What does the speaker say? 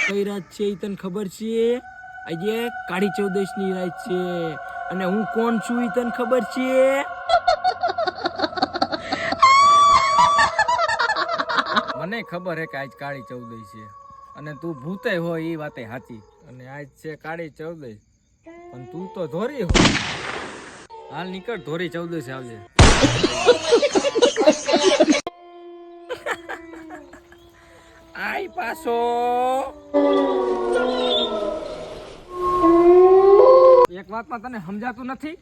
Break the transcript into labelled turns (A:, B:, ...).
A: કઈ રાત છે ઈ તને ખબર છે? આજે કાળી ચૌદશ ની રાત છે અને હું કોણ છું ઈ તને ખબર છે?
B: મને ખબર હે કે આજ કાળી ચૌદશ છે અને તું ભૂતે હોય એ વાતે સાચી. અને આજ છે કાળી ચૌદશ પણ તું તો ધોરી હો. હાલ નીકળ, ધોરી ચૌદશ આવજે.
A: આય પાછો
B: એક વાતમાં તને સમજાતું નથી.